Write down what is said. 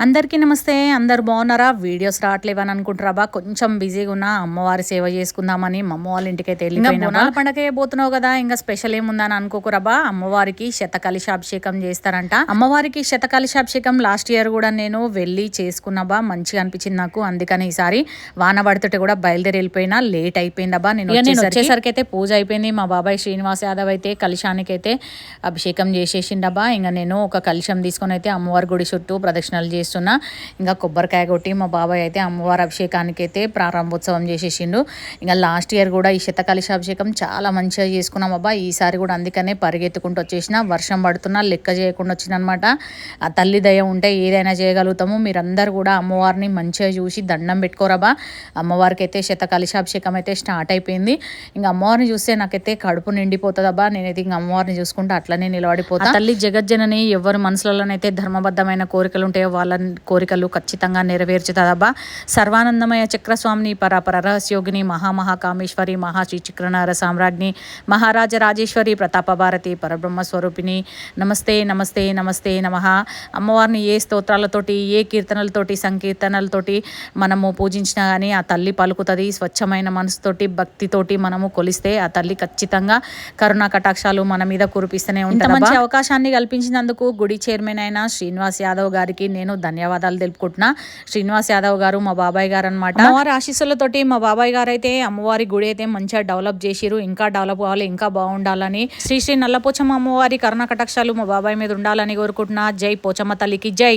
అందరికీ నమస్తే. అందరు బాగున్నారా? వీడియోస్ రావట్లేవని అనుకుంటారా? కొంచెం బిజీగా ఉన్నా, అమ్మవారి సేవ చేసుకుందామని మా అమ్మ వాళ్ళ ఇంటికైతే వెళ్ళిపోయినా. బోనాల పండగ పోతున్నావు కదా, ఇంకా స్పెషల్ ఏముందని అనుకోకురాబా. అమ్మవారికి శతకలశాభిషేకం చేస్తారంట. అమ్మవారికి శతకలశాభిషేకం లాస్ట్ ఇయర్ కూడా నేను వెళ్ళి చేసుకున్నాబా, మంచిగా అనిపించింది నాకు. అందుకని ఈసారి వాన పడుతుంటే కూడా బయలుదేరి వెళ్ళిపోయినా, లేట్ అయిపోయిందబ్బా. నేను వచ్చేసరికి అయితే పూజ అయిపోయింది. మా బాబాయ్ శ్రీనివాస్ యాదవ్ అయితే కలశానికి అయితే అభిషేకం చేసేసిండబ్బా. ఇంకా నేను ఒక కలశం తీసుకొని అయితే అమ్మవారి గుడి చుట్టూ ప్రదక్షిణలు చేస్తున్నా. ఇంకా కొబ్బరికాయ కొట్టి మా బాబాయ్ అయితే అమ్మవారి అభిషేకానికి అయితే ప్రారంభోత్సవం చేసేసిండు. ఇంకా లాస్ట్ ఇయర్ కూడా ఈ శతకలశాభిషేకం చాలా మంచిగా చేసుకున్నాం అబ్బా. ఈసారి కూడా అందుకనే పరిగెత్తుకుంటూ వచ్చేసిన, వర్షం పడుతున్నా లెక్క చేయకుండా వచ్చిందనమాట. ఆ తల్లి దయ ఉంటే ఏదైనా చేయగలుగుతాము. మీరందరూ కూడా అమ్మవారిని మంచిగా చూసి దండం పెట్టుకోరబ్బా. అమ్మవారికి అయితే శతకలశాభిషేకం అయితే స్టార్ట్ అయిపోయింది. ఇంకా అమ్మవారిని చూస్తే నాకైతే కడుపు నిండిపోతుందబ్బా. నేనైతే ఇంకా అమ్మవారిని చూసుకుంటే అట్లనే నిలబడిపోతా. తల్లి జగజ్జనని ఎవరి మనసులలోనైతే ధర్మబద్ధమైన కోరికలు ఉంటాయో వాళ్ళ కోరికలు ఖచ్చితంగా నెరవేర్చుతుందబ్బా. సర్వానందమయ చక్రస్వామిని, పరాపర రహస్యోగిని, మహామహాకామేశ్వరి, మహాశ్రీ చక్రనార సామ్రాజ్ఞి, మహారాజ రాజేశ్వరి, ప్రతాప భారతి, పరబ్రహ్మ స్వరూపిణి, నమస్తే నమస్తే నమస్తే నమః. అమ్మవారిని ఏ స్తోత్రాలతోటి, ఏ కీర్తనలతోటి, సంకీర్తనలతోటి మనము పూజించినా కానీ ఆ తల్లి పలుకుతుంది. స్వచ్ఛమైన మనసుతోటి, భక్తితోటి మనము కొలిస్తే ఆ తల్లి ఖచ్చితంగా కరుణా కటాక్షాలు మన మీద కురిపిస్తూనే ఉంటుంది. మంచి అవకాశాన్ని కల్పించినందుకు గుడి చైర్మన్ అయిన శ్రీనివాస్ యాదవ్ గారికి నేను ధన్యవాదాలు తెలుపుకుంటున్నా. శ్రీనివాస్ యాదవ్ గారు మా బాబాయ్ గారు అనమాట. అమ్మవారి ఆశీస్సులతోటి మా బాబాయ్ గారు అయితే అమ్మవారి గుడి అయితే మంచిగా డెవలప్ చేసిరు. ఇంకా డెవలప్ కావాలి, ఇంకా బాగుండాలని శ్రీ శ్రీ నల్లపోచమ్మ అమ్మవారి కరుణ కటాక్షాలు మా బాబాయ్ మీద ఉండాలని కోరుకుంటున్నా. జై పోచమ్మ తల్లికి జై.